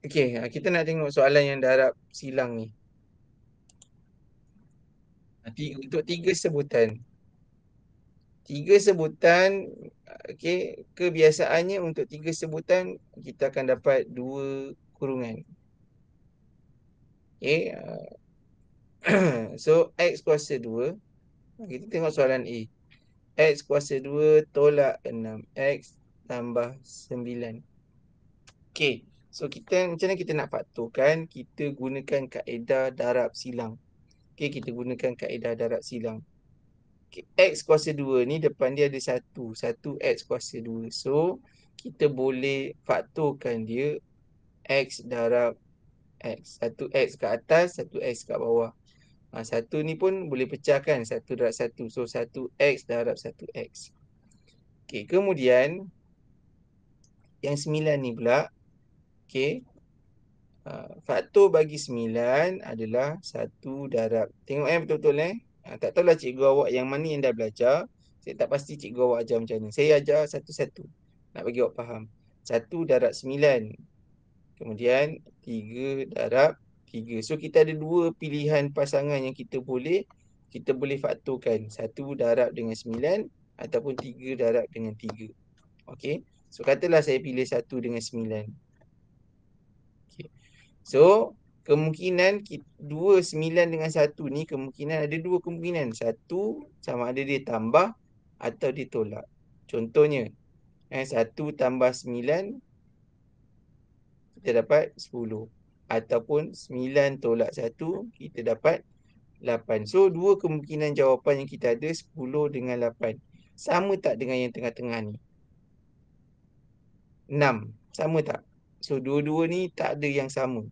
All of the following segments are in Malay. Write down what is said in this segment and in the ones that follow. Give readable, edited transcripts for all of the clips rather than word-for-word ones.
Okey, kita nak tengok soalan yang darab silang ni. Untuk tiga sebutan. Tiga sebutan, okey, kebiasaannya untuk tiga sebutan kita akan dapat dua kurungan. Okey, so X kuasa 2. Kita tengok soalan A. X kuasa 2 tolak 6. X tambah 9. Okey, so macam mana kita nak faktorkan? Kita gunakan kaedah darab silang. Okey, kita gunakan kaedah darab silang. Okay, X kuasa 2 ni depan dia ada 1. 1 X kuasa 2. So, kita boleh faktorkan dia X darab X. 1 X kat atas, 1 X kat bawah. 1 ni pun boleh pecahkan 1 darab 1. So, 1 X darab 1 X. Okay, kemudian yang 9 ni pula. Okay, faktor bagi 9 adalah 1 darab. Tengok betul-betul tak tahulah cikgu awak yang mana yang dah belajar. Saya tak pasti cikgu awak ajar macam ni. Saya ajar satu-satu. Nak bagi awak faham. 1 darab 9. Kemudian 3 darab 3. So kita ada dua pilihan pasangan yang kita boleh faktorkan. 1 darab dengan 9 ataupun 3 darab dengan 3. Okey. So katalah saya pilih 1 dengan 9. Okey. So, kemungkinan 9 dengan 1 ni kemungkinan ada dua kemungkinan. Satu, sama ada dia tambah atau dia tolak. Contohnya, 1 tambah 9, kita dapat 10. Ataupun 9 tolak 1, kita dapat 8. So, dua kemungkinan jawapan yang kita ada, 10 dengan 8. Sama tak dengan yang tengah-tengah ni? 6. Sama tak? So, dua-dua ni tak ada yang sama.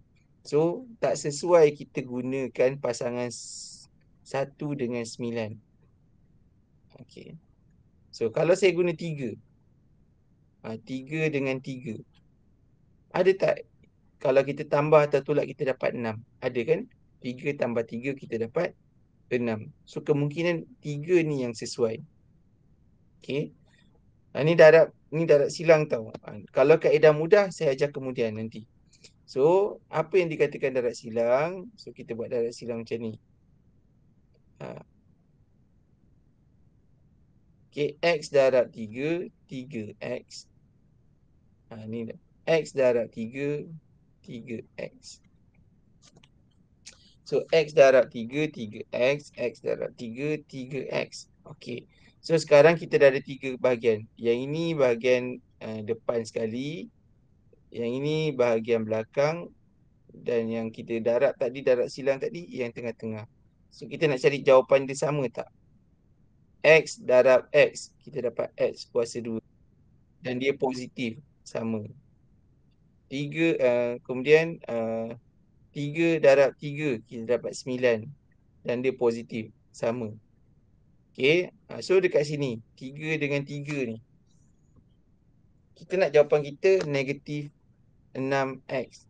So, tak sesuai kita gunakan pasangan 1 dengan 9. Okey. So, kalau saya guna 3. 3 dengan 3. Ada tak? Kalau kita tambah atau tolak, kita dapat 6. Ada kan? 3 tambah 3, kita dapat 6. So, kemungkinan 3 ni yang sesuai. Okey. Ni darab silang tau. Kalau kaedah mudah, saya ajar kemudian nanti. So, apa yang dikatakan darab silang? So, kita buat darab silang macam ni. Okay, X darab 3, 3X. Ni dah. X darab 3, 3X. So, X darab 3, 3X. X darab 3, 3X. Okay. So, sekarang kita dah ada 3 bahagian. Yang ini bahagian depan sekali. Yang ini bahagian belakang. Dan yang kita darab silang tadi, yang tengah-tengah. So, kita nak cari jawapan dia sama tak? X darab X. Kita dapat X kuasa 2. Dan dia positif. Sama. 3, kemudian 3 darab 3, kita dapat 9. Dan dia positif. Sama. Okay. So, dekat sini. 3 dengan 3 ni. Kita nak jawapan kita negatif 6X.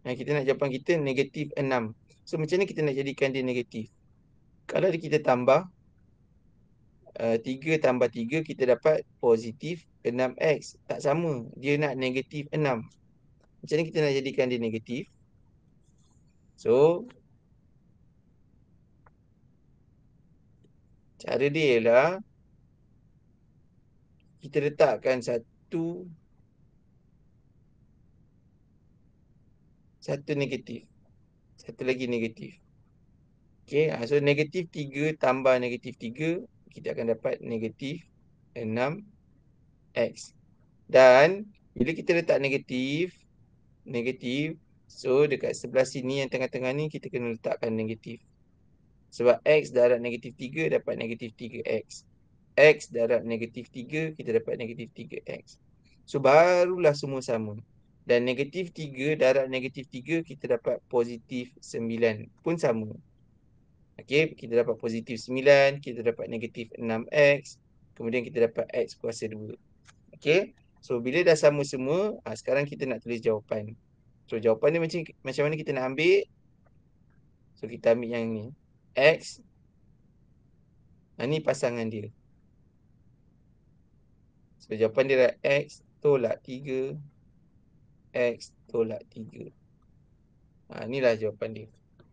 Kita nak jawapan kita negatif 6. So, macam mana kita nak jadikan dia negatif? Kalau kita tambah 3 tambah 3, kita dapat positif 6X. Tak sama. Dia nak negatif 6. Macam mana kita nak jadikan dia negatif? So, cara dia ialah kita letakkan satu negatif. Satu lagi negatif. Okay, so negatif 3 tambah negatif 3, kita akan dapat negatif 6X. Dan bila kita letak negatif, so dekat sebelah sini yang tengah-tengah ni, kita kena letakkan negatif. Sebab X darab negatif 3 dapat negatif 3X. X darab negatif 3, kita dapat negatif 3X. So, barulah semua sama. Dan negatif 3 darab negatif 3, kita dapat positif 9. Pun sama. Okey, kita dapat positif 9, kita dapat negatif 6X. Kemudian kita dapat X kuasa 2. Okey, so bila dah sama semua, sekarang kita nak tulis jawapan. So, jawapan ni macam mana kita nak ambil? So, kita ambil yang ni. X. Ni pasangan dia. So, jawapan dia adalah X tolak 3 X tolak 3. Inilah jawapan dia.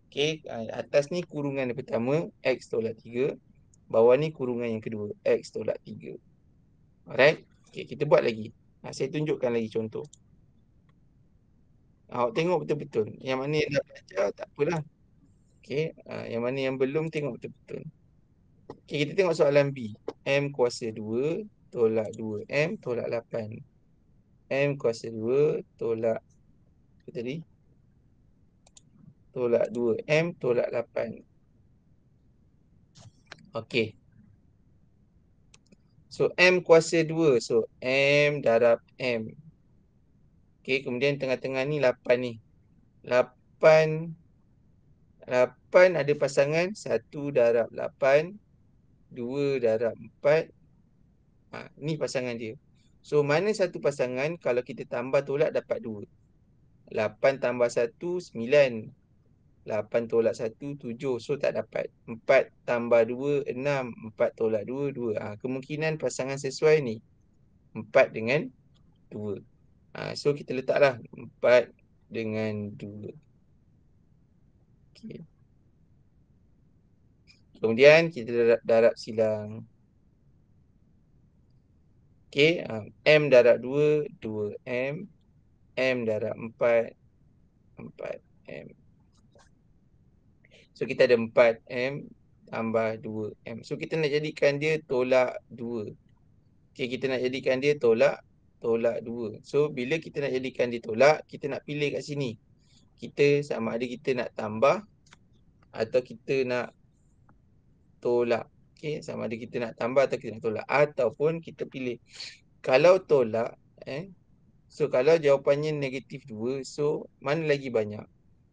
Okey, atas ni kurungan yang pertama, X tolak 3. Bawah ni kurungan yang kedua, X tolak 3. Alright? Okey, kita buat lagi. Saya tunjukkan lagi contoh. Awak tengok betul-betul. Yang mana yang dah belajar, tak apalah. Okey, yang mana yang belum, tengok betul-betul. Okey, kita tengok soalan B. M kuasa 2 tolak 2M tolak 8. M kuasa 2 tolak, apa tadi? Tolak 2M tolak 8. Okey. So, M kuasa 2. So, M darab M. Okey, kemudian tengah-tengah ni 8 ni. 8 ada pasangan 1 darab 8, 2 darab 4. Ni pasangan dia. So, mana satu pasangan kalau kita tambah tolak dapat 2. 8 tambah 1, 9. 8 tolak 1, 7. So, tak dapat. 4 tambah 2, 6. 4 tolak 2, 2. Kemungkinan pasangan sesuai ni 4 dengan 2. So, kita letaklah 4 dengan 2. Okay. Kemudian, kita darab silang. Okey, M darab 2, 2M. M darab 4, 4M. So, kita ada 4M tambah 2M. So, kita nak jadikan dia tolak 2. Okey, kita nak jadikan dia tolak 2. So, bila kita nak jadikan dia tolak, kita nak pilih kat sini. Kita sama ada kita nak tambah atau kita nak tolak. Okey, sama ada kita nak tambah atau kita nak tolak. Ataupun kita pilih. Kalau tolak, so kalau jawapannya negatif 2, so mana lagi banyak?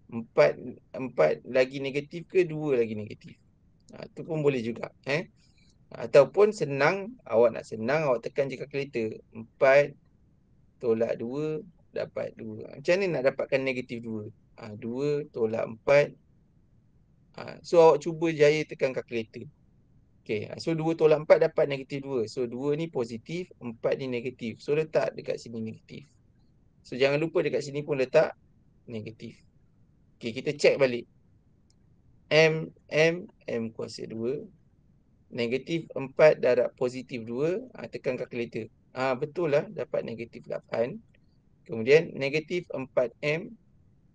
4 lagi negatif ke 2 lagi negatif? Itu pun boleh juga. Ataupun senang, awak nak senang, awak tekan je kalkulator. 4 tolak 2 dapat 2. Macam mana nak dapatkan negatif 2? 2 tolak 4. So awak cuba jaya tekan kalkulator. Okay, so 2 tolak 4 dapat negatif 2. So 2 ni positif, 4 ni negatif. So letak dekat sini negatif. So jangan lupa dekat sini pun letak negatif. Okay, kita check balik. M kuasa 2. Negatif 4 darab positif 2. Tekan kalkulator. Betul lah, dapat negatif 8. Kemudian negatif 4M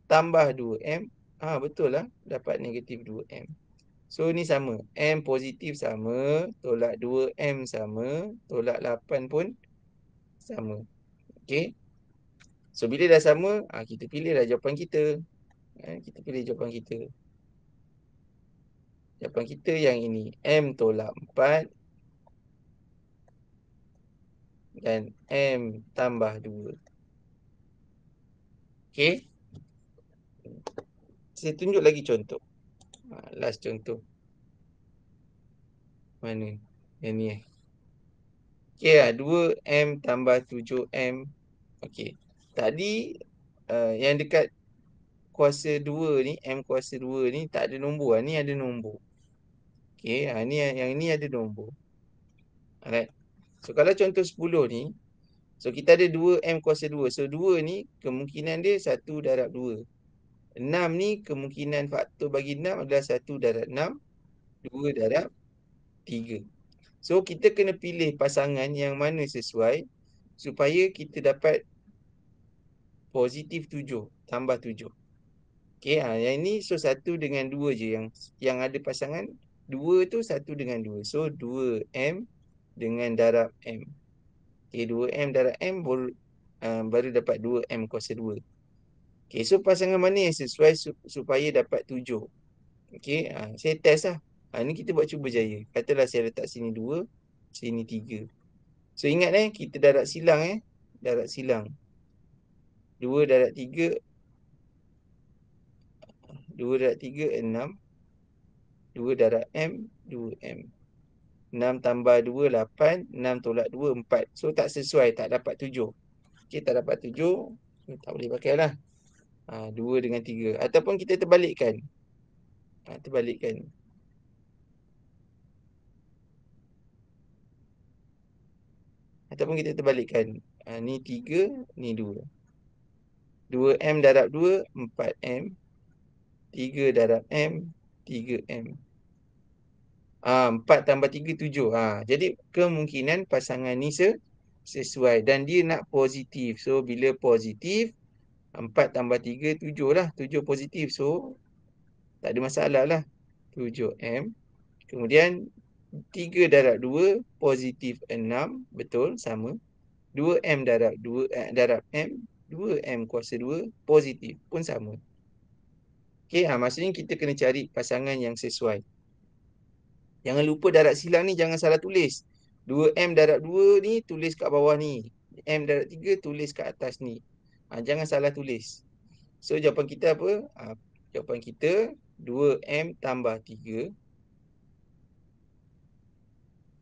tambah 2M. Betul lah, dapat negatif 2M. So, ni sama. M positif sama. Tolak 2M sama. Tolak 8 pun sama. Okay. So, bila dah sama, kita pilihlah jawapan kita. Kita pilih jawapan kita. Jawapan kita yang ini. M tolak 4. Dan M tambah 2. Okay. Saya tunjuk lagi contoh. Last contoh. Mana? Yang ni Okay lah, 2M tambah 7M. Okay. Tadi yang dekat kuasa 2 ni, M kuasa 2 ni tak ada nombor. Ni ada nombor. Okay, ni yang ni ada nombor. Alright. So, kalau contoh 10 ni, so kita ada 2M kuasa 2. So, 2 ni kemungkinan dia 1 darab 2. 6 ni kemungkinan faktor bagi 6 adalah 1 darab 6. 2 darab 3. So, kita kena pilih pasangan yang mana sesuai supaya kita dapat positif 7 tambah 7. Okey, yang ini so 1 dengan 2 je yang ada pasangan 2 tu 1 dengan 2. So 2M dengan darab M. Okey, 2M darab M baru dapat 2M kuasa 2. Okey, so pasangan mana yang sesuai supaya dapat 7? Okey, saya test lah. Ni kita buat cuba jaya. Katalah saya letak sini 2, sini 3. So ingat kita darab silang darab silang. 2 darab 3 2 darab 3 6. 2 darab M 2M. 6 tambah 2 8. 6 tolak 2 4. So tak sesuai, tak dapat 7. Okey, tak dapat 7, tak boleh pakai lah. 2 dengan 3. Ataupun kita terbalikkan. Terbalikkan. Ataupun kita terbalikkan. Ni 3, ni 2. 2M darab 2, 4M. 3 darab M, 3M. 4 tambah 3, 7. Jadi kemungkinan pasangan ni sesuai. Dan dia nak positif. So, bila positif, 4 tambah 3, 7 lah. 7 positif. So, tak ada masalah lah. 7M. Kemudian, 3 darab 2, positif 6. Betul, sama. 2M darab 2, darab M. 2M kuasa 2, positif pun sama. Okey, maksudnya kita kena cari pasangan yang sesuai. Jangan lupa darab silang ni jangan salah tulis. 2M darab 2 ni tulis kat bawah ni. M darab 3 tulis kat atas ni. Jangan salah tulis. So jawapan kita apa? Jawapan kita 2M tambah 3.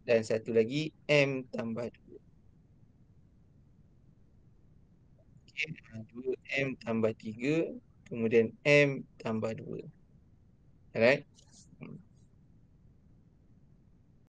Dan satu lagi M tambah 2. Okay. 2M tambah 3. Kemudian M tambah 2. Alright.